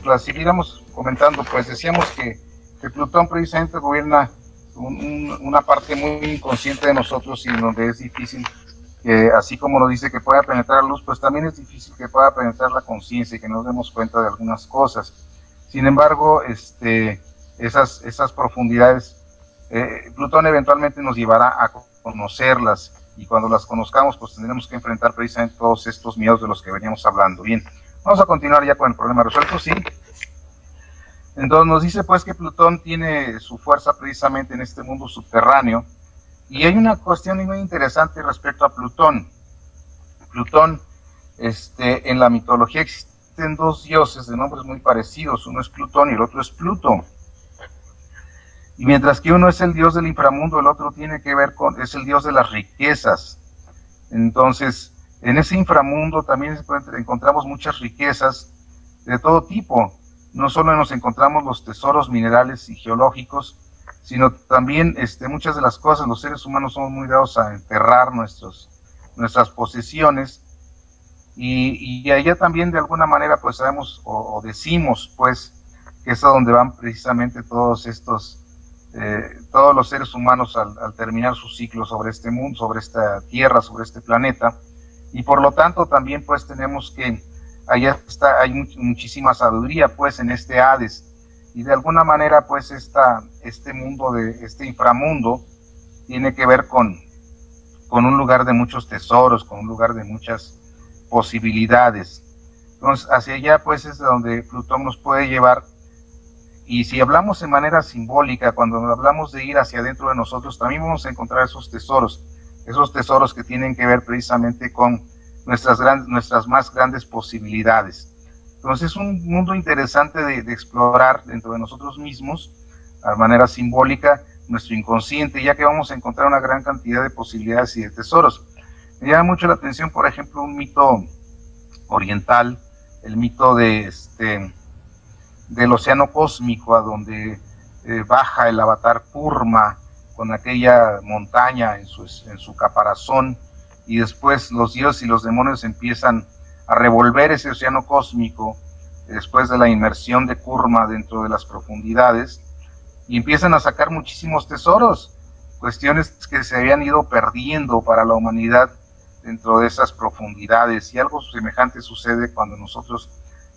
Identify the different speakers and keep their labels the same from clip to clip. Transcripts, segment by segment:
Speaker 1: la siguiéramos comentando, pues decíamos que Plutón precisamente gobierna una parte muy inconsciente de nosotros y donde es difícil, así como nos dice que pueda penetrar la luz, pues también es difícil que pueda penetrar la conciencia y que nos demos cuenta de algunas cosas. Sin embargo, esas profundidades, Plutón eventualmente nos llevará a conocerlas, y cuando las conozcamos, pues tendremos que enfrentar precisamente todos estos miedos de los que veníamos hablando. Bien, vamos a continuar ya con el problema resuelto, ¿sí? Entonces nos dice pues que Plutón tiene su fuerza precisamente en este mundo subterráneo, y hay una cuestión muy interesante respecto a Plutón. Plutón, en la mitología existen dos dioses de nombres muy parecidos, uno es Plutón y el otro es Pluto. Y mientras que uno es el dios del inframundo, el otro tiene que ver es el dios de las riquezas. Entonces, en ese inframundo también encontramos muchas riquezas de todo tipo. No solo nos encontramos los tesoros minerales y geológicos, sino también muchas de las cosas. Los seres humanos somos muy dados a enterrar nuestras posesiones, y allá también de alguna manera pues sabemos o decimos pues que es a donde van precisamente todos los seres humanos al terminar su ciclo sobre este mundo, sobre esta tierra, sobre este planeta. Y por lo tanto también pues tenemos que allá hay muchísima sabiduría pues en este Hades, y de alguna manera pues este mundo, este inframundo, tiene que ver con un lugar de muchos tesoros, con un lugar de muchas posibilidades. Entonces hacia allá pues es donde Plutón nos puede llevar. Y si hablamos de manera simbólica, cuando hablamos de ir hacia adentro de nosotros, también vamos a encontrar esos tesoros que tienen que ver precisamente con nuestras más grandes posibilidades. Entonces es un mundo interesante de explorar dentro de nosotros mismos, de manera simbólica, nuestro inconsciente, ya que vamos a encontrar una gran cantidad de posibilidades y de tesoros. Me llama mucho la atención, por ejemplo, un mito oriental, el mito del océano cósmico, a donde baja el avatar Kurma con aquella montaña en su caparazón, y después los dioses y los demonios empiezan a revolver ese océano cósmico después de la inmersión de Kurma dentro de las profundidades, y empiezan a sacar muchísimos tesoros, cuestiones que se habían ido perdiendo para la humanidad dentro de esas profundidades. Y algo semejante sucede cuando nosotros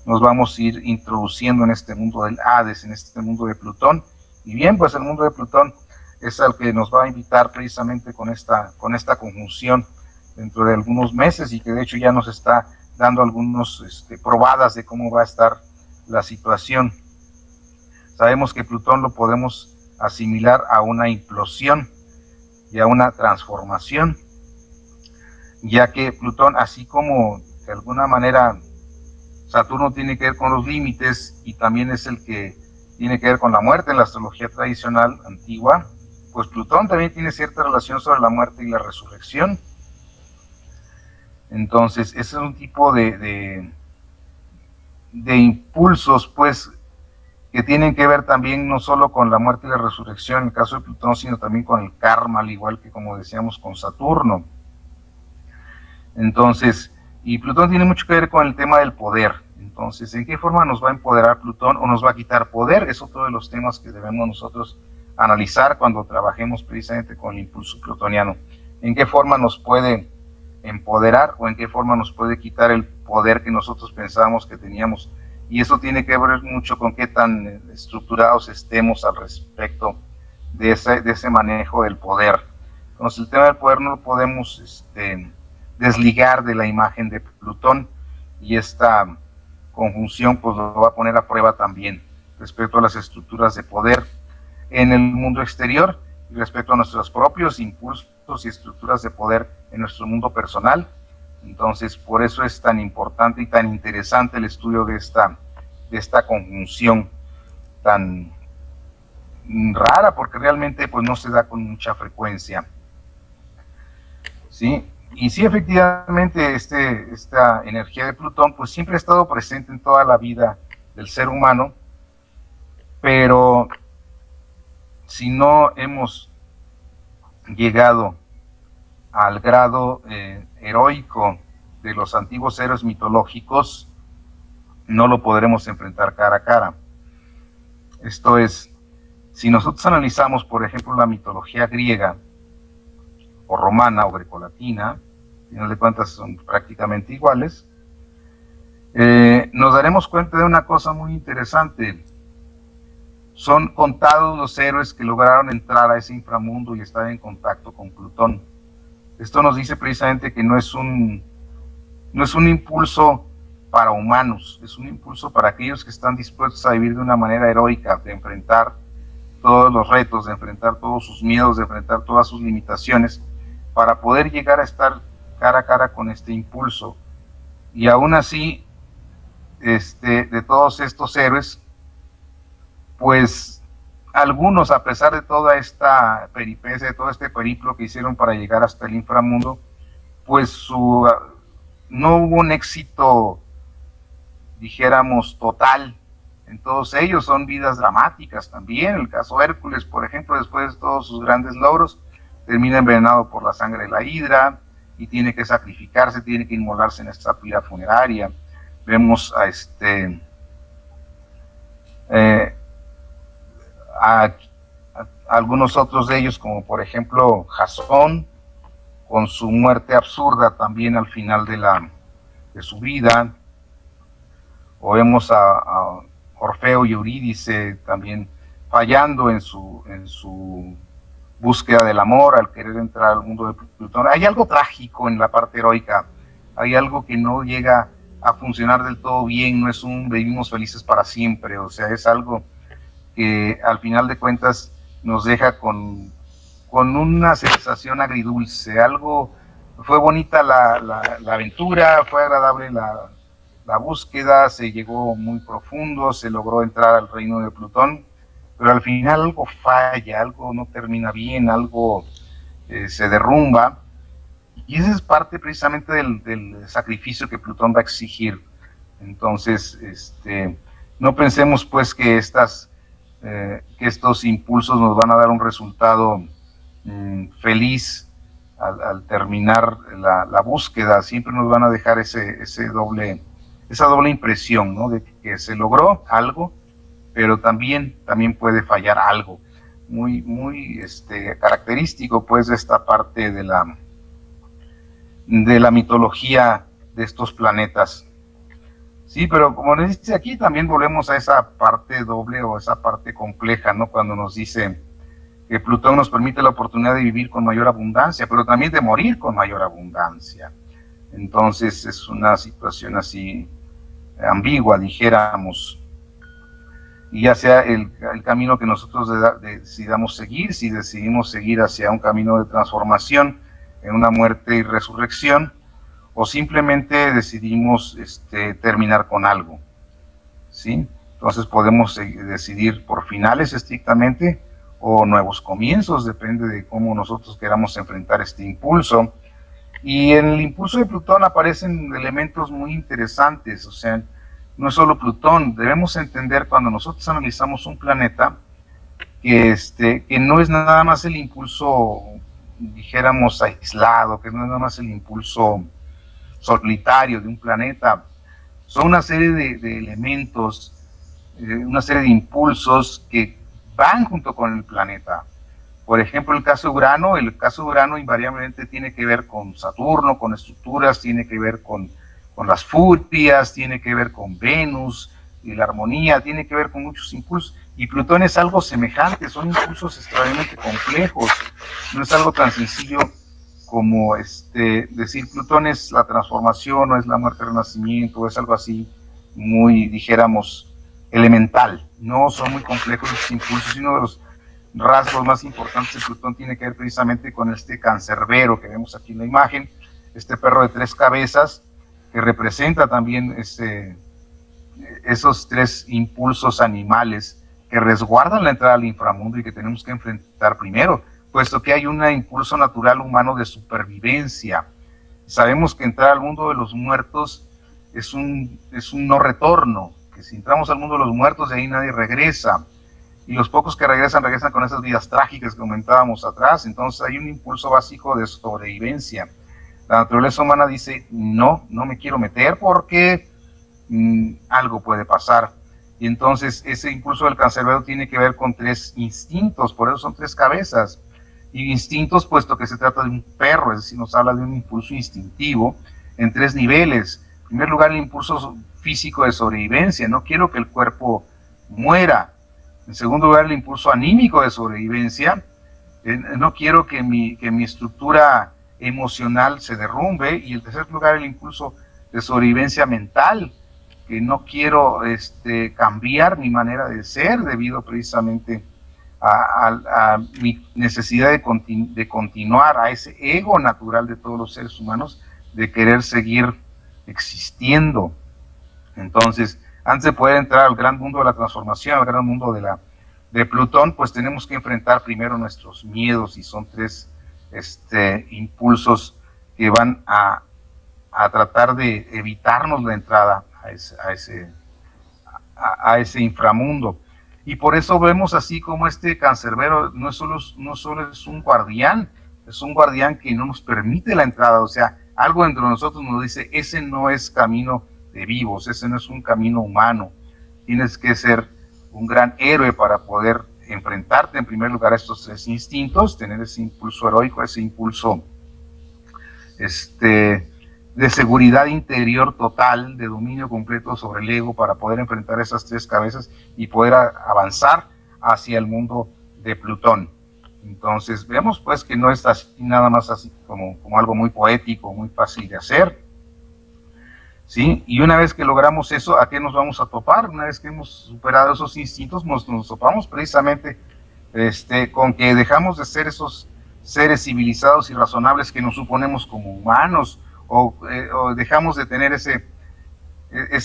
Speaker 1: nos vamos a ir introduciendo en este mundo del Hades, en este mundo de Plutón. Y bien, pues el mundo de Plutón es al que nos va a invitar precisamente con esta conjunción dentro de algunos meses, y que de hecho ya nos está dando algunos probadas de cómo va a estar la situación. Sabemos que Plutón lo podemos asimilar a una implosión y a una transformación, ya que Plutón, así como de alguna manera Saturno tiene que ver con los límites y también es el que tiene que ver con la muerte en la astrología tradicional antigua, pues Plutón también tiene cierta relación sobre la muerte y la resurrección. Entonces, ese es un tipo de impulsos, pues, que tienen que ver también no solo con la muerte y la resurrección en el caso de Plutón, sino también con el karma, al igual que, como decíamos, con Saturno. Entonces, y Plutón tiene mucho que ver con el tema del poder. Entonces, ¿en qué forma nos va a empoderar Plutón o nos va a quitar poder? Es otro de los temas que debemos nosotros analizar cuando trabajemos precisamente con el impulso plutoniano. ¿En qué forma nos puede empoderar o en qué forma nos puede quitar el poder que nosotros pensábamos que teníamos? Y eso tiene que ver mucho con qué tan estructurados estemos al respecto de ese manejo del poder. Entonces, el tema del poder no lo podemos desligar de la imagen de Plutón, y esta conjunción pues lo va a poner a prueba también respecto a las estructuras de poder en el mundo exterior y respecto a nuestros propios impulsos y estructuras de poder en nuestro mundo personal. Entonces, por eso es tan importante y tan interesante el estudio de esta conjunción tan rara, porque realmente pues no se da con mucha frecuencia. ¿Sí? Y sí, efectivamente, esta energía de Plutón pues siempre ha estado presente en toda la vida del ser humano, pero si no hemos llegado al grado heroico de los antiguos héroes mitológicos, no lo podremos enfrentar cara a cara. Esto es, si nosotros analizamos, por ejemplo, la mitología griega, o romana, o grecolatina, al final de cuentas son prácticamente iguales, nos daremos cuenta de una cosa muy interesante. Son contados los héroes que lograron entrar a ese inframundo y estar en contacto con Plutón. Esto nos dice precisamente que no es un impulso para humanos, es un impulso para aquellos que están dispuestos a vivir de una manera heroica, de enfrentar todos los retos, de enfrentar todos sus miedos, de enfrentar todas sus limitaciones, para poder llegar a estar cara a cara con este impulso. Y aún así, de todos estos héroes, pues algunos, a pesar de toda esta peripecia, de todo este periplo que hicieron para llegar hasta el inframundo, pues no hubo un éxito, dijéramos, total en todos ellos. Son vidas dramáticas también. El caso Hércules, por ejemplo, después de todos sus grandes logros, termina envenenado por la sangre de la hidra y tiene que sacrificarse, tiene que inmolarse en esta pira funeraria. Vemos a algunos otros de ellos, como por ejemplo Jasón, con su muerte absurda también al final de su vida. O vemos a Orfeo y Eurídice también fallando en su búsqueda del amor al querer entrar al mundo de Plutón. Hay algo trágico en la parte heroica, hay algo que no llega a funcionar del todo bien, no es un vivimos felices para siempre, o sea, es algo que al final de cuentas nos deja con una sensación agridulce. Algo, fue bonita la aventura, fue agradable la búsqueda, se llegó muy profundo, se logró entrar al reino de Plutón, pero al final algo falla, algo no termina bien, algo se derrumba, y esa es parte precisamente del sacrificio que Plutón va a exigir. Entonces, no pensemos pues que estos impulsos nos van a dar un resultado feliz al terminar la búsqueda. Siempre nos van a dejar esa doble impresión, ¿no? De que se logró algo, pero también puede fallar algo muy característico pues de esta parte de la mitología de estos planetas. Sí, pero como nos dice aquí, también volvemos a esa parte doble o esa parte compleja, ¿no? Cuando nos dice que Plutón nos permite la oportunidad de vivir con mayor abundancia, pero también de morir con mayor abundancia. Entonces es una situación así ambigua, dijéramos. Y ya sea el camino que nosotros decidamos seguir, si decidimos seguir hacia un camino de transformación, en una muerte y resurrección, o simplemente decidimos terminar con algo, ¿sí? Entonces podemos decidir por finales estrictamente o nuevos comienzos, depende de cómo nosotros queramos enfrentar este impulso. Y en el impulso de Plutón aparecen elementos muy interesantes, o sea, no es solo Plutón. Debemos entender cuando nosotros analizamos un planeta que no es nada más el impulso, dijéramos, aislado, que no es nada más el impulso solitario de un planeta. Son una serie de elementos, una serie de impulsos que van junto con el planeta. Por ejemplo, el caso de Urano invariablemente tiene que ver con Saturno, con estructuras, tiene que ver con las furias, tiene que ver con Venus y la armonía, tiene que ver con muchos impulsos. Y Plutón es algo semejante, son impulsos extremadamente complejos, no es algo tan sencillo como decir Plutón es la transformación, o es la muerte, renacimiento, o es algo así muy, dijéramos, elemental. No, son muy complejos los impulsos, y uno de los rasgos más importantes de Plutón tiene que ver precisamente con este cancerbero que vemos aquí en la imagen, este perro de 3 cabezas, que representa también esos 3 impulsos animales que resguardan la entrada al inframundo y que tenemos que enfrentar primero, puesto que hay un impulso natural humano de supervivencia. Sabemos que entrar al mundo de los muertos es un no retorno, que si entramos al mundo de los muertos, de ahí nadie regresa, y los pocos que regresan con esas vidas trágicas que comentábamos atrás. Entonces hay un impulso básico de sobrevivencia. La naturaleza humana dice, no me quiero meter porque algo puede pasar. Y entonces ese impulso del cancerbero tiene que ver con 3 instintos, por eso son 3 cabezas. Y instintos, puesto que se trata de un perro, es decir, nos habla de un impulso instintivo en 3 niveles. En primer lugar, el impulso físico de sobrevivencia, no quiero que el cuerpo muera. En segundo lugar, el impulso anímico de sobrevivencia, no quiero que mi estructura emocional se derrumbe. Y en tercer lugar, el impulso de sobrevivencia mental, que no quiero cambiar mi manera de ser debido precisamente a mi necesidad de continuar, a ese ego natural de todos los seres humanos, de querer seguir existiendo. Entonces, antes de poder entrar al gran mundo de la transformación, al gran mundo de Plutón, pues tenemos que enfrentar primero nuestros miedos, y son 3 impulsos que van a tratar de evitarnos la entrada a ese inframundo. Y por eso vemos así como este cancerbero no solo es un guardián, es un guardián que no nos permite la entrada. O sea, algo dentro de nosotros nos dice, ese no es camino de vivos, ese no es un camino humano. Tienes que ser un gran héroe para poder enfrentarte en primer lugar a estos 3 instintos, tener ese impulso heroico, ese impulso de seguridad interior total, de dominio completo sobre el ego, para poder enfrentar esas 3 cabezas y poder avanzar hacia el mundo de Plutón. Entonces vemos pues que no es así, nada más así como algo muy poético, muy fácil de hacer, ¿sí? Y una vez que logramos eso, ¿a qué nos vamos a topar? Una vez que hemos superado esos instintos, nos topamos precisamente con que dejamos de ser esos seres civilizados y razonables que nos suponemos como humanos, o dejamos de tener ese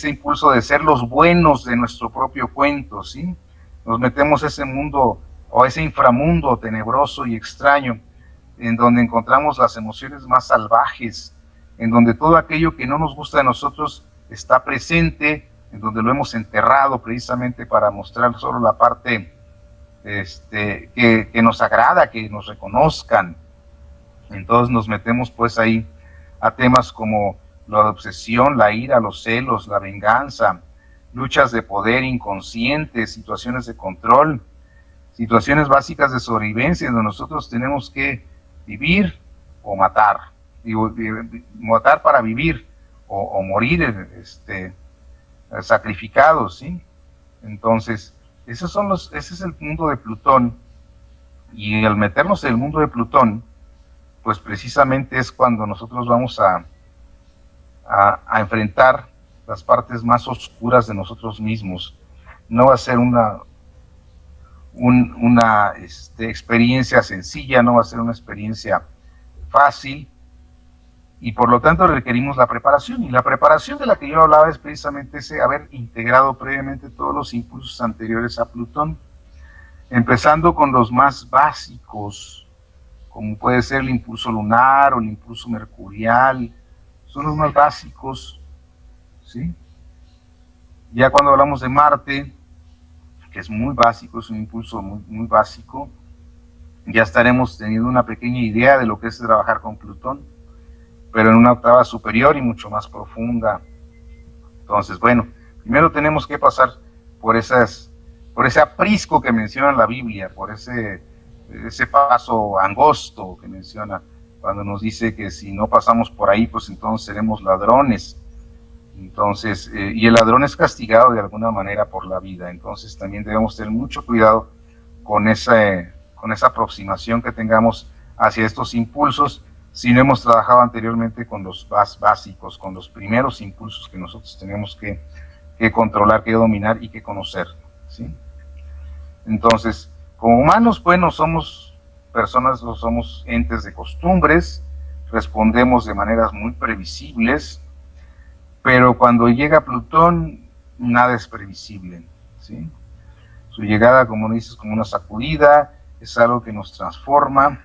Speaker 1: impulso de ser los buenos de nuestro propio cuento, ¿sí? Nos metemos a ese mundo, o a ese inframundo tenebroso y extraño, en donde encontramos las emociones más salvajes, en donde todo aquello que no nos gusta de nosotros está presente, en donde lo hemos enterrado precisamente para mostrar solo la parte que nos agrada, que nos reconozcan. Entonces nos metemos pues ahí a temas como la obsesión, la ira, los celos, la venganza, luchas de poder inconscientes, situaciones de control, situaciones básicas de sobrevivencia, donde nosotros tenemos que vivir o matar, matar para vivir, o morir sacrificados, ¿sí? Entonces, ese es el mundo de Plutón, y al meternos en el mundo de Plutón, pues precisamente es cuando nosotros vamos a enfrentar las partes más oscuras de nosotros mismos. No va a ser una experiencia sencilla, no va a ser una experiencia fácil, y por lo tanto requerimos la preparación. Y la preparación de la que yo hablaba es precisamente ese haber integrado previamente todos los impulsos anteriores a Plutón, empezando con los más básicos, como puede ser el impulso lunar o el impulso mercurial. Son los más básicos, ¿sí? Ya cuando hablamos de Marte, que es muy básico, es un impulso muy, muy básico, ya estaremos teniendo una pequeña idea de lo que es trabajar con Plutón, pero en una octava superior y mucho más profunda. Entonces, bueno, primero tenemos que pasar por ese aprisco que menciona la Biblia, por ese paso angosto que menciona, cuando nos dice que si no pasamos por ahí, pues entonces seremos ladrones. Entonces, y el ladrón es castigado de alguna manera por la vida. Entonces también debemos tener mucho cuidado con esa aproximación que tengamos hacia estos impulsos, si no hemos trabajado anteriormente con los básicos, con los primeros impulsos que nosotros tenemos que controlar, que dominar y que conocer, ¿sí? Entonces, como humanos, pues no somos personas, no somos entes de costumbres, respondemos de maneras muy previsibles, pero cuando llega Plutón, nada es previsible, ¿sí? Su llegada, como dices, como una sacudida, es algo que nos transforma.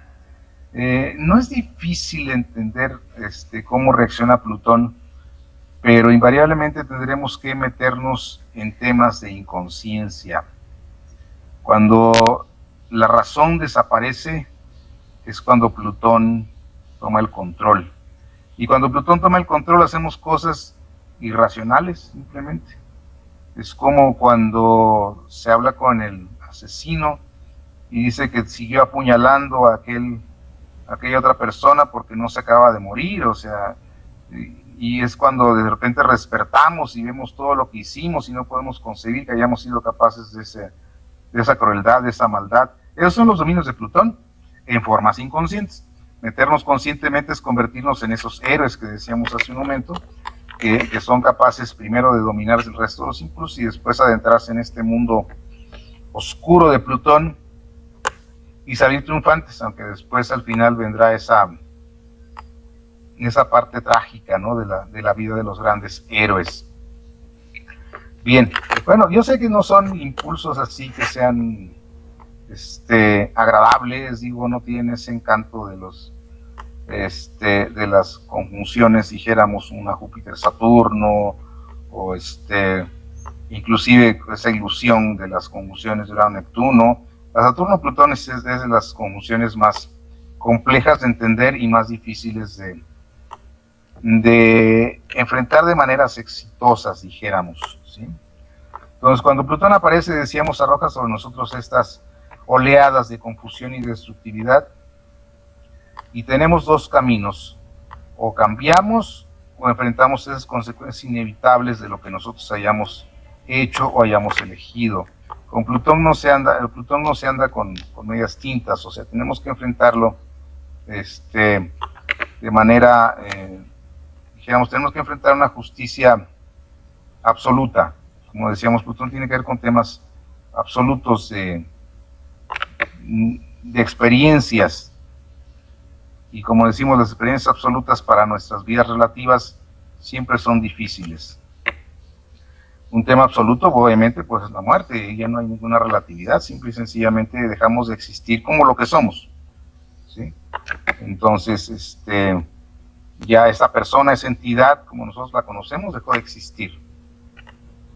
Speaker 1: No es difícil entender cómo reacciona Plutón, pero invariablemente tendremos que meternos en temas de inconsciencia. Cuando la razón desaparece, es cuando Plutón toma el control. Y cuando Plutón toma el control, hacemos cosas irracionales, simplemente. Es como cuando se habla con el asesino y dice que siguió apuñalando a aquella otra persona porque no se acaba de morir, o sea, y es cuando de repente despertamos y vemos todo lo que hicimos y no podemos concebir que hayamos sido capaces de esa crueldad, de esa maldad. Esos son los dominios de Plutón, en formas inconscientes. Meternos conscientemente es convertirnos en esos héroes que decíamos hace un momento, que son capaces primero de dominar el resto de los impulsos y después adentrarse en este mundo oscuro de Plutón y salir triunfantes, aunque después al final vendrá esa parte trágica, ¿no?, de la vida de los grandes héroes. Bien, bueno, yo sé que no son impulsos así que sean agradables, digo, no tienen ese encanto de de las conjunciones, dijéramos una Júpiter-Saturno, o inclusive esa ilusión de las conjunciones de Urano-Neptuno. La Saturno-Plutón es de las conjunciones más complejas de entender y más difíciles de enfrentar de maneras exitosas, dijéramos, ¿sí? Entonces, cuando Plutón aparece, decíamos, arroja sobre nosotros estas oleadas de confusión y destructividad, y tenemos dos caminos: o cambiamos o enfrentamos esas consecuencias inevitables de lo que nosotros hayamos hecho o hayamos elegido. Con Plutón no se anda, el Plutón no se anda con medias tintas, o sea, tenemos que enfrentarlo de manera, dijéramos, tenemos que enfrentar una justicia absoluta. Como decíamos, Plutón tiene que ver con temas absolutos de experiencias, y como decimos, las experiencias absolutas para nuestras vidas relativas siempre son difíciles. Un tema absoluto, obviamente, pues es la muerte, y ya no hay ninguna relatividad, simple y sencillamente dejamos de existir como lo que somos, ¿sí? Entonces, ya esa persona, esa entidad, como nosotros la conocemos, dejó de existir.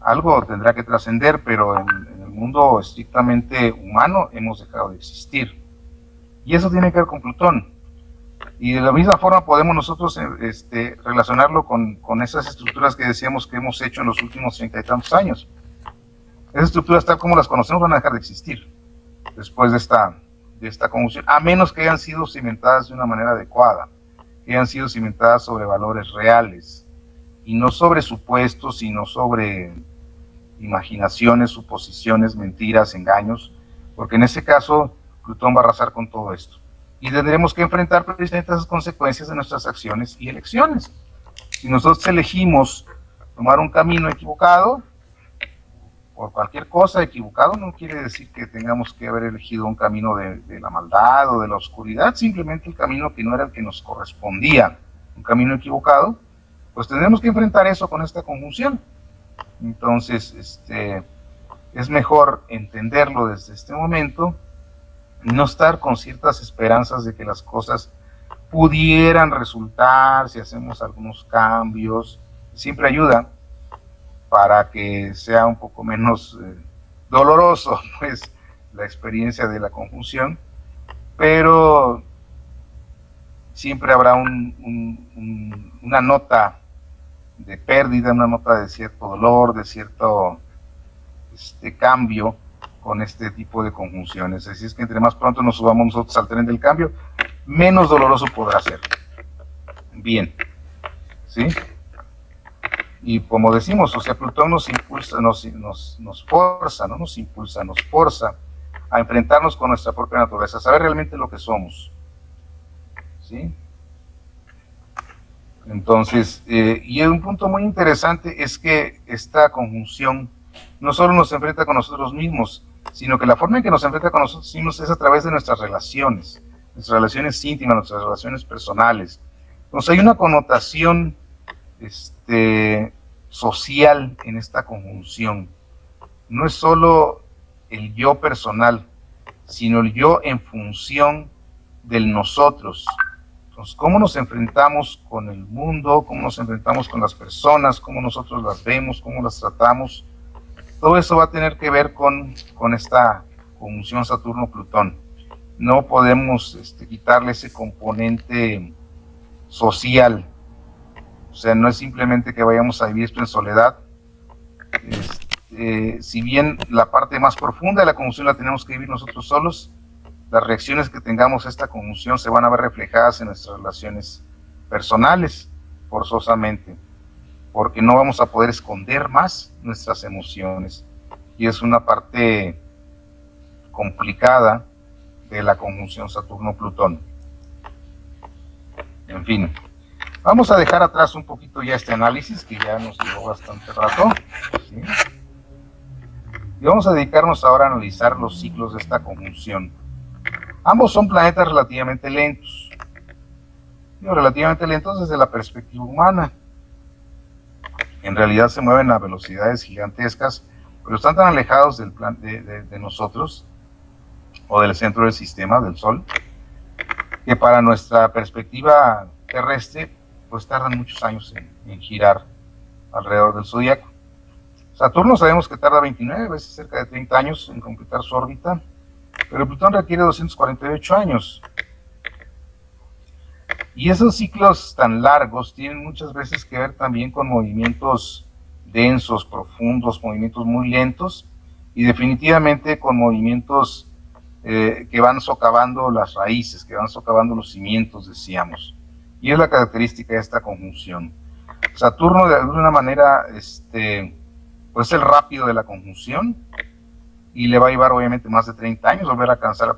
Speaker 1: Algo tendrá que trascender, pero en el mundo estrictamente humano hemos dejado de existir. Y eso tiene que ver con Plutón. Y de la misma forma podemos nosotros relacionarlo con esas estructuras que decíamos que hemos hecho en los últimos 30 y tantos años. Esas estructuras, tal como las conocemos, van a dejar de existir después de esta conjunción, a menos que hayan sido cimentadas de una manera adecuada, que hayan sido cimentadas sobre valores reales, y no sobre supuestos, sino sobre imaginaciones, suposiciones, mentiras, engaños, porque en ese caso Plutón va a arrasar con todo esto. Y tendremos que enfrentar precisamente esas consecuencias de nuestras acciones y elecciones. Si nosotros elegimos tomar un camino equivocado, por cualquier cosa, equivocado no quiere decir que tengamos que haber elegido un camino de la maldad o de la oscuridad, simplemente el camino que no era el que nos correspondía, un camino equivocado, pues tendremos que enfrentar eso con esta conjunción. Entonces, es mejor entenderlo desde este momento, no estar con ciertas esperanzas de que las cosas pudieran resultar si hacemos algunos cambios. Siempre ayuda para que sea un poco menos doloroso, pues, la experiencia de la conjunción, pero siempre habrá una nota de pérdida, una nota de cierto dolor, de cierto cambio con este tipo de conjunciones. Así es que entre más pronto nos subamos nosotros al tren del cambio, menos doloroso podrá ser. Bien, ¿sí? Y como decimos, o sea, Plutón nos impulsa, nos forza, no nos impulsa, nos forza a enfrentarnos con nuestra propia naturaleza, a saber realmente lo que somos, ¿sí? Entonces, y un punto muy interesante es que esta conjunción no solo nos enfrenta con nosotros mismos, sino que la forma en que nos enfrenta con nosotros mismos es a través de nuestras relaciones íntimas, nuestras relaciones personales. Entonces hay una connotación social en esta conjunción. No es solo el yo personal, sino el yo en función del nosotros. Entonces, cómo nos enfrentamos con el mundo, cómo nos enfrentamos con las personas, cómo nosotros las vemos, cómo las tratamos, todo eso va a tener que ver con esta conjunción Saturno-Plutón. No podemos quitarle ese componente social O sea, no es simplemente que vayamos a vivir esto en soledad. Si bien la parte más profunda de la conjunción la tenemos que vivir nosotros solos, las reacciones que tengamos a esta conjunción se van a ver reflejadas en nuestras relaciones personales, forzosamente, porque no vamos a poder esconder más nuestras emociones. Y es una parte complicada de la conjunción Saturno-Plutón. En fin, vamos a dejar atrás un poquito ya este análisis, que ya nos llevó bastante rato, ¿sí? Y vamos a dedicarnos ahora a analizar los ciclos de esta conjunción. Ambos son planetas relativamente lentos. Digo, relativamente lentos desde la perspectiva humana. En realidad se mueven a velocidades gigantescas, pero están tan alejados del plan de nosotros, o del centro del sistema, del Sol, que para nuestra perspectiva terrestre, pues tardan muchos años en girar alrededor del zodiaco. Saturno sabemos que tarda 29 veces, cerca de 30 años en completar su órbita, pero Plutón requiere 248 años. Y esos ciclos tan largos tienen muchas veces que ver también con movimientos densos, profundos, movimientos muy lentos, y definitivamente con movimientos que van socavando las raíces, que van socavando los cimientos, decíamos. Y es la característica de esta conjunción. Saturno, de alguna manera, pues el rápido de la conjunción, y le va a llevar obviamente más de 30 años volver a alcanzar a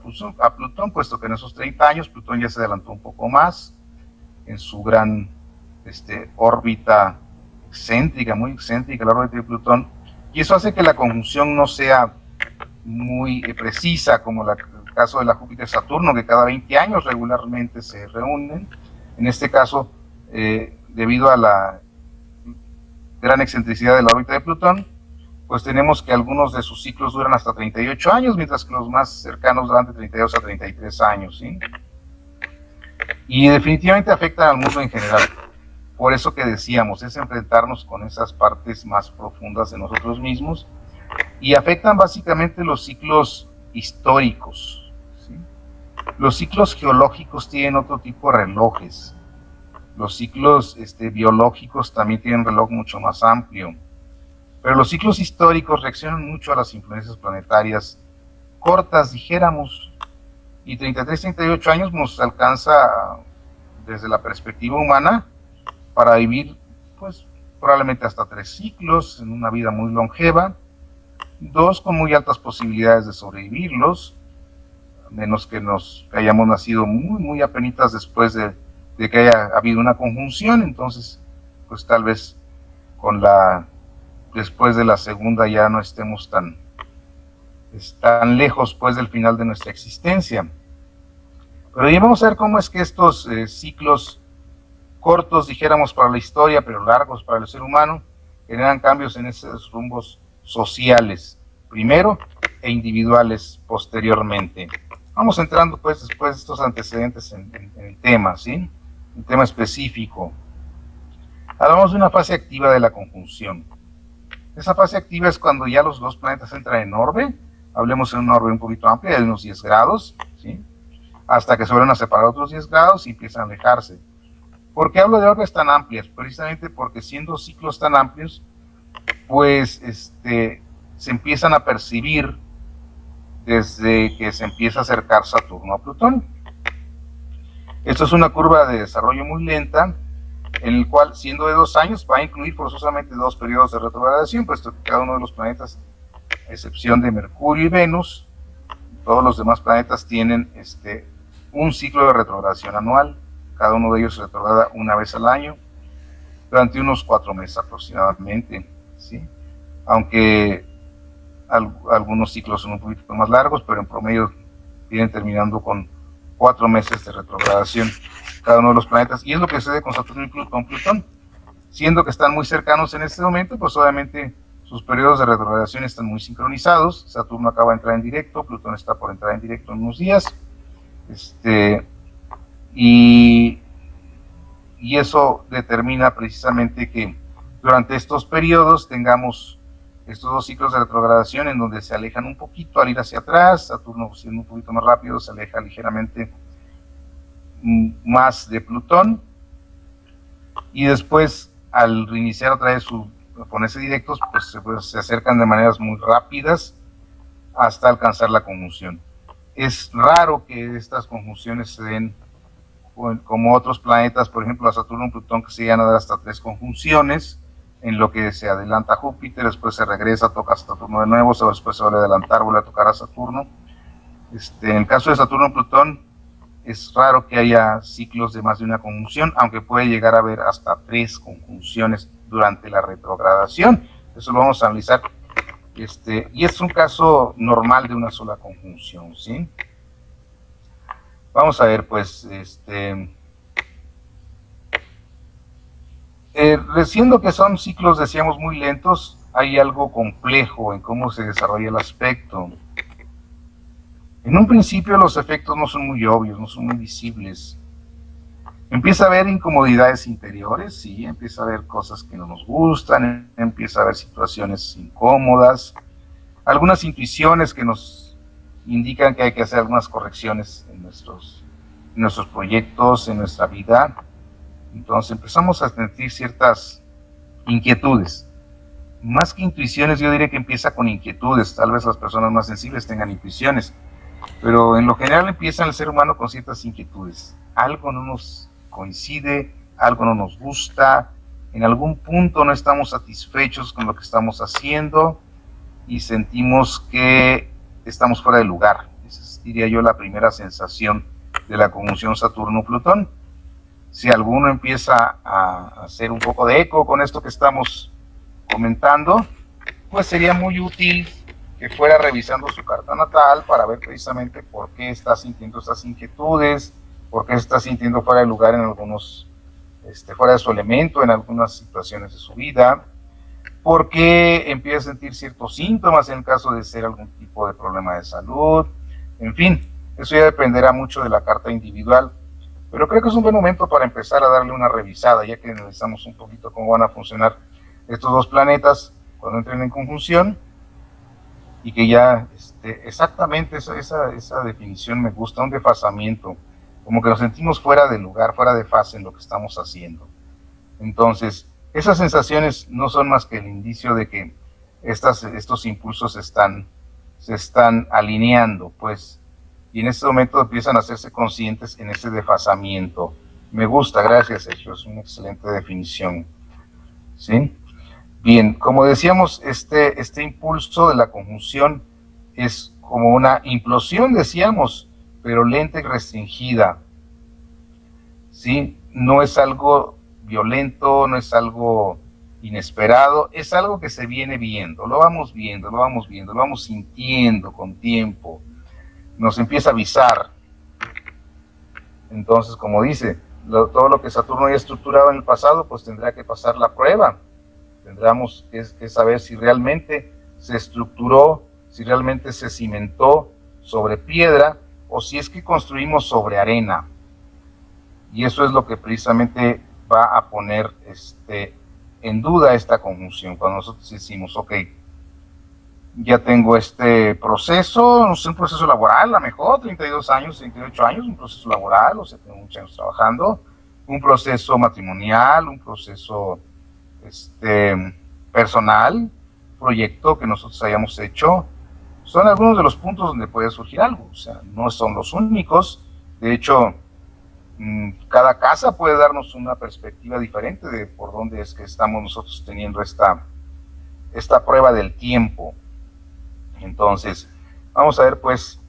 Speaker 1: Plutón, puesto que en esos 30 años Plutón ya se adelantó un poco más en su gran órbita excéntrica, muy excéntrica, la órbita de Plutón, y eso hace que la conjunción no sea muy precisa, como el caso de la Júpiter-Saturno, que cada 20 años regularmente se reúnen. En este caso, debido a la gran excentricidad de la órbita de Plutón, pues tenemos que algunos de sus ciclos duran hasta 38 años, mientras que los más cercanos duran de 32 a 33 años, ¿sí? Y definitivamente afectan al mundo en general. Por eso que decíamos, es enfrentarnos con esas partes más profundas de nosotros mismos, y afectan básicamente los ciclos históricos, ¿sí? Los ciclos geológicos tienen otro tipo de relojes. Los ciclos biológicos también tienen un reloj mucho más amplio. Pero los ciclos históricos reaccionan mucho a las influencias planetarias cortas, dijéramos, y 33-38 años nos alcanza desde la perspectiva humana para vivir, pues, probablemente hasta 3 ciclos en una vida muy longeva, 2 con muy altas posibilidades de sobrevivirlos, a menos que hayamos nacido muy apenitas después de que haya habido una conjunción. Entonces, pues tal vez después de la segunda ya no estemos tan lejos pues del final de nuestra existencia. Pero ya vamos a ver cómo es que estos ciclos cortos, dijéramos, para la historia, pero largos para el ser humano, generan cambios en esos rumbos sociales primero e individuales posteriormente. Vamos entrando pues después de estos antecedentes en el tema, ¿sí? Un tema específico. Hablamos de una fase activa de la conjunción. Esa fase activa es cuando ya los dos planetas entran en orbe, hablemos en una orbe un poquito amplia, de unos 10 grados, ¿sí? Hasta que se vuelven a separar otros 10 grados y empiezan a alejarse. ¿Por qué hablo de orbes tan amplias? Precisamente porque siendo ciclos tan amplios, pues se empiezan a percibir desde que se empieza a acercar Saturno a Plutón. Esto es una curva de desarrollo muy lenta, en el cual, siendo de 2 años, va a incluir forzosamente 2 periodos de retrogradación, puesto que cada uno de los planetas, a excepción de Mercurio y Venus, todos los demás planetas tienen un ciclo de retrogradación anual. Cada uno de ellos se retrograda una vez al año, durante unos 4 meses aproximadamente, ¿sí? Aunque algunos ciclos son un poquito más largos, pero en promedio vienen terminando con 4 meses de retrogradación cada uno de los planetas, y es lo que sucede con Saturno y con Plutón. Siendo que están muy cercanos en este momento, pues obviamente sus periodos de retrogradación están muy sincronizados. Saturno acaba de entrar en directo, Plutón está por entrar en directo en unos días, y eso determina precisamente que durante estos periodos tengamos estos 2 ciclos de retrogradación en donde se alejan un poquito al ir hacia atrás. Saturno, siendo un poquito más rápido, se aleja ligeramente más de Plutón, y después al reiniciar otra vez ponerse directos, pues se acercan de maneras muy rápidas hasta alcanzar la conjunción. Es raro que estas conjunciones se den como otros planetas, por ejemplo a Saturno y Plutón, que se llegan a dar hasta 3 conjunciones, en lo que se adelanta Júpiter, después se regresa, toca a Saturno de nuevo, después se vuelve a adelantar, vuelve a tocar a Saturno. En el caso de Saturno y Plutón, es raro que haya ciclos de más de una conjunción, aunque puede llegar a haber hasta 3 conjunciones durante la retrogradación. Eso lo vamos a analizar. Y es un caso normal de una sola conjunción, ¿sí? Vamos a ver, pues, siendo que son ciclos, decíamos, muy lentos, hay algo complejo en cómo se desarrolla el aspecto. En un principio los efectos no son muy obvios, no son muy visibles. Empieza a haber incomodidades interiores, sí, empieza a haber cosas que no nos gustan, empieza a haber situaciones incómodas, algunas intuiciones que nos indican que hay que hacer algunas correcciones en nuestros proyectos, en nuestra vida. Entonces empezamos a sentir ciertas inquietudes. Más que intuiciones, yo diría que empieza con inquietudes. Tal vez las personas más sensibles tengan intuiciones, pero en lo general empieza el ser humano con ciertas inquietudes. Algo no nos coincide, algo no nos gusta, en algún punto no estamos satisfechos con lo que estamos haciendo y sentimos que estamos fuera de lugar. Esa diría yo la primera sensación de la conjunción Saturno-Plutón. Si alguno empieza a hacer un poco de eco con esto que estamos comentando, pues sería muy útil que fuera revisando su carta natal para ver precisamente por qué está sintiendo estas inquietudes, por qué se está sintiendo fuera de lugar en algunos, fuera de su elemento en algunas situaciones de su vida, por qué empieza a sentir ciertos síntomas en el caso de ser algún tipo de problema de salud, en fin, eso ya dependerá mucho de la carta individual, pero creo que es un buen momento para empezar a darle una revisada, ya que analizamos un poquito cómo van a funcionar estos dos planetas cuando entren en conjunción, y que ya exactamente esa definición me gusta, un desfasamiento, como que nos sentimos fuera de lugar, fuera de fase en lo que estamos haciendo. Entonces, esas sensaciones no son más que el indicio de que estos impulsos se están alineando, pues, y en este momento empiezan a hacerse conscientes en ese desfasamiento. Me gusta, gracias, Sergio, es una excelente definición, ¿sí? Bien, como decíamos, este impulso de la conjunción es como una implosión, decíamos, pero lenta y restringida, ¿sí? No es algo violento, no es algo inesperado, es algo que se viene viendo, lo vamos viendo, lo vamos sintiendo con tiempo, nos empieza a avisar. Entonces, como dice, todo lo que Saturno haya estructurado en el pasado, pues tendrá que pasar la prueba. Tendremos que saber si realmente se estructuró, si realmente se cimentó sobre piedra o si es que construimos sobre arena. Y eso es lo que precisamente va a poner en duda esta conjunción. Cuando nosotros decimos, ok, ya tengo este proceso, no sé, un proceso laboral, a lo mejor 32 años, 38 años, un proceso laboral, o sea, tengo muchos años trabajando, un proceso matrimonial, un proceso personal, proyecto que nosotros hayamos hecho, son algunos de los puntos donde puede surgir algo, o sea, no son los únicos. De hecho, cada casa puede darnos una perspectiva diferente de por dónde es que estamos nosotros teniendo esta prueba del tiempo. Entonces, vamos a ver pues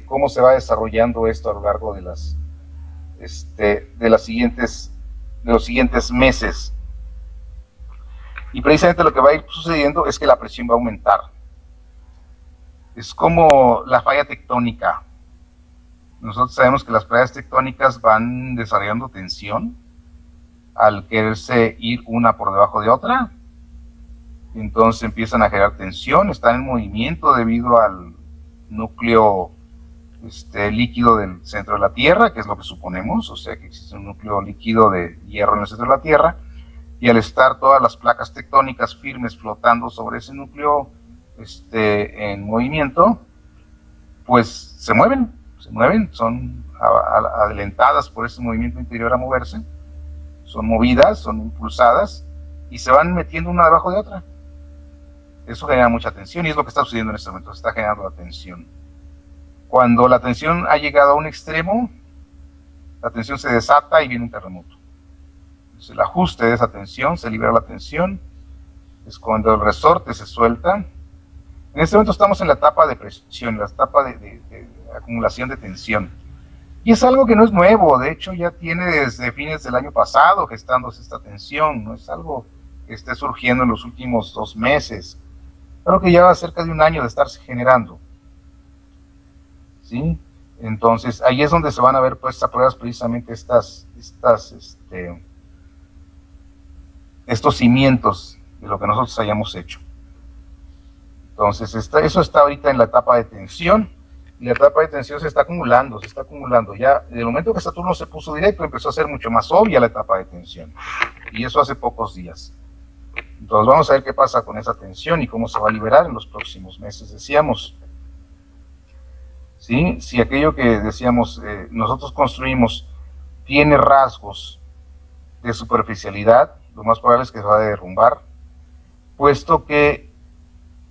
Speaker 1: cómo se va desarrollando esto a lo largo de los siguientes meses. Y precisamente lo que va a ir sucediendo es que la presión va a aumentar. Es como la falla tectónica. Nosotros sabemos que las playas tectónicas van desarrollando tensión al quererse ir una por debajo de otra. Entonces empiezan a generar tensión, están en movimiento debido al núcleo líquido del centro de la Tierra, que es lo que suponemos, o sea que existe un núcleo líquido de hierro en el centro de la Tierra, y al estar todas las placas tectónicas firmes flotando sobre ese núcleo en movimiento, pues se mueven, son alentadas por ese movimiento interior a moverse, son movidas, son impulsadas, y se van metiendo una debajo de otra. Eso genera mucha tensión, y es lo que está sucediendo en este momento, se está generando la tensión. Cuando la tensión ha llegado a un extremo, la tensión se desata y viene un terremoto. Entonces, el ajuste de esa tensión, se libera la tensión, es cuando el resorte se suelta. En este momento estamos en la etapa de presión, la etapa de acumulación de tensión. Y es algo que no es nuevo, de hecho ya tiene desde fines del año pasado gestándose esta tensión, no es algo que esté surgiendo en los últimos 2 meses, creo que lleva cerca de un año de estarse generando. ¿Sí? Entonces ahí es donde se van a ver puestas a prueba precisamente estos cimientos de lo que nosotros hayamos hecho. Entonces eso está ahorita en la etapa de tensión, y la etapa de tensión se está acumulando. Ya, desde el momento que Saturno se puso directo, empezó a ser mucho más obvia la etapa de tensión, y eso hace pocos días. Entonces vamos a ver qué pasa con esa tensión y cómo se va a liberar en los próximos meses, decíamos. ¿Sí? Si aquello que decíamos nosotros construimos tiene rasgos de superficialidad, lo más probable es que se va a derrumbar, puesto que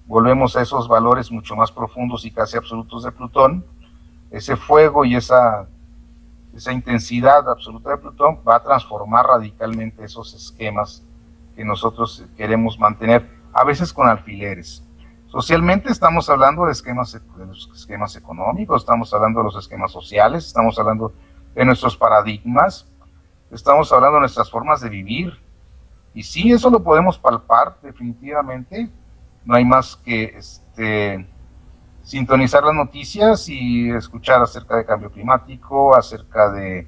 Speaker 1: volvemos a esos valores mucho más profundos y casi absolutos de Plutón. Ese fuego y esa intensidad absoluta de Plutón va a transformar radicalmente esos esquemas que nosotros queremos mantener, a veces con alfileres. Socialmente estamos hablando de los esquemas económicos, estamos hablando de los esquemas sociales, estamos hablando de nuestros paradigmas, estamos hablando de nuestras formas de vivir, y sí, eso lo podemos palpar definitivamente. No hay más que sintonizar las noticias y escuchar acerca de cambio climático, acerca de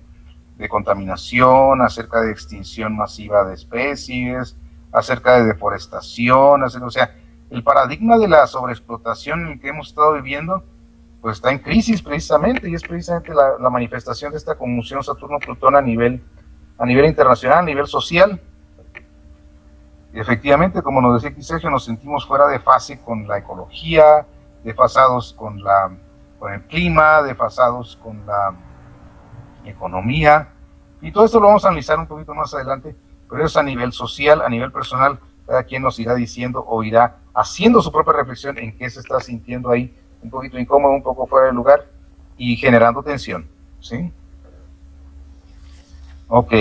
Speaker 1: contaminación, acerca de extinción masiva de especies, acerca de deforestación, o sea, el paradigma de la sobreexplotación en el que hemos estado viviendo, pues está en crisis precisamente, y es precisamente la manifestación de esta conjunción Saturno-Plutón a nivel internacional, a nivel social. Y efectivamente, como nos decía aquí Sergio, nos sentimos fuera de fase con la ecología, desfasados con el clima, desfasados con la economía, y todo esto lo vamos a analizar un poquito más adelante, pero es a nivel social, a nivel personal, cada quien nos irá diciendo o irá haciendo su propia reflexión en qué se está sintiendo ahí, un poquito incómodo, un poco fuera de lugar, y generando tensión, ¿sí? Ok.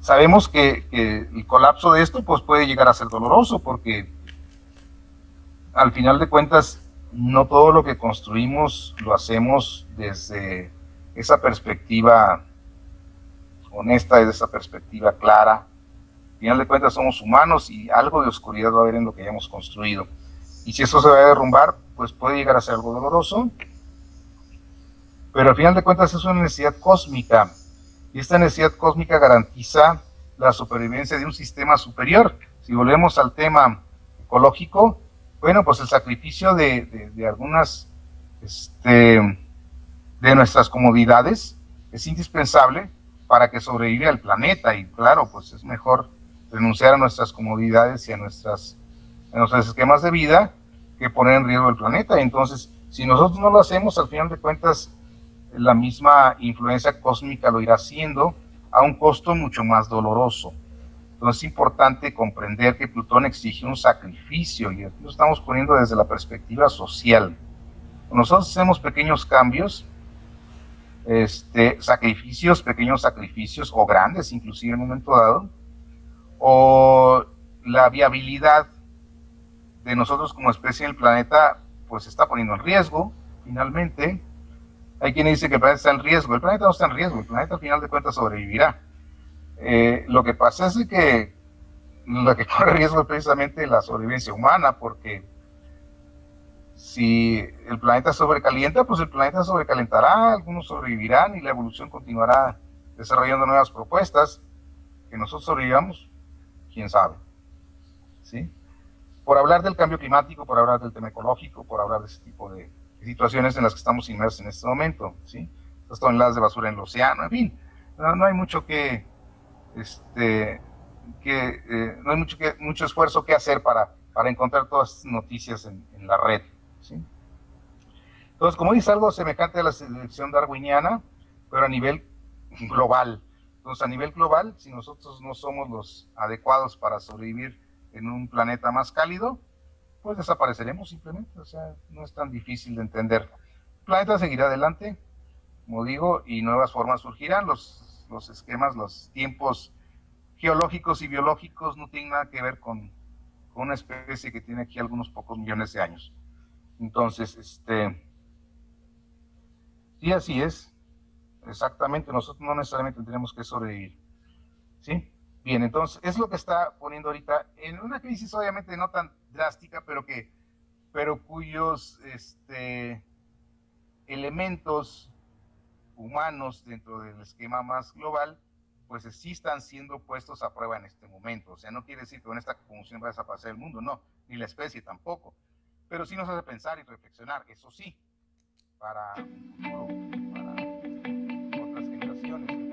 Speaker 1: Sabemos que el colapso de esto pues puede llegar a ser doloroso, porque al final de cuentas no todo lo que construimos lo hacemos desde esa perspectiva honesta, desde esa perspectiva clara. Al final de cuentas somos humanos y algo de oscuridad va a haber en lo que hayamos construido. Y si eso se va a derrumbar, pues puede llegar a ser algo doloroso, pero al final de cuentas es una necesidad cósmica. Y esta necesidad cósmica garantiza la supervivencia de un sistema superior. Si volvemos al tema ecológico, bueno, pues el sacrificio de algunas de nuestras comodidades es indispensable para que sobreviva el planeta, y claro, pues es mejor renunciar a nuestras comodidades y a nuestros esquemas de vida que poner en riesgo el planeta. Entonces, si nosotros no lo hacemos, al final de cuentas, la misma influencia cósmica lo irá haciendo a un costo mucho más doloroso. Entonces es importante comprender que Plutón exige un sacrificio, y aquí lo estamos poniendo desde la perspectiva social. Nosotros hacemos pequeños cambios, pequeños sacrificios, o grandes inclusive en un momento dado, o la viabilidad de nosotros como especie en el planeta pues se está poniendo en riesgo. Finalmente, hay quien dice que el planeta está en riesgo. El planeta no está en riesgo, el planeta al final de cuentas sobrevivirá. Lo que pasa es que lo que corre riesgo es precisamente la sobrevivencia humana, porque si el planeta sobrecalienta, pues el planeta sobrecalentará, algunos sobrevivirán y la evolución continuará desarrollando nuevas propuestas. Que nosotros sobrevivamos, quién sabe, ¿sí? Por hablar del cambio climático, por hablar del tema ecológico, por hablar de ese tipo de situaciones en las que estamos inmersos en este momento, ¿sí? Las toneladas de basura en el océano, en fin, no hay mucho no hay mucho esfuerzo que hacer para encontrar todas estas noticias en la red, ¿sí? Entonces, como dice, algo semejante a la selección darwiniana, pero a nivel global. Entonces, a nivel global, si nosotros no somos los adecuados para sobrevivir en un planeta más cálido, pues desapareceremos simplemente. O sea, no es tan difícil de entender. El planeta seguirá adelante, como digo, y nuevas formas surgirán. Los esquemas, los tiempos geológicos y biológicos no tienen nada que ver con una especie que tiene aquí algunos pocos millones de años. Entonces, sí, así es. Exactamente, nosotros no necesariamente tenemos que sobrevivir. ¿Sí? Bien, entonces, es lo que está poniendo ahorita en una crisis obviamente no tan drástica, pero cuyos elementos humanos dentro del esquema más global, pues sí están siendo puestos a prueba en este momento. O sea, no quiere decir que con esta conjunción va a desaparecer el mundo, no, ni la especie tampoco. Pero sí nos hace pensar y reflexionar, eso sí, para un futuro, para otras generaciones.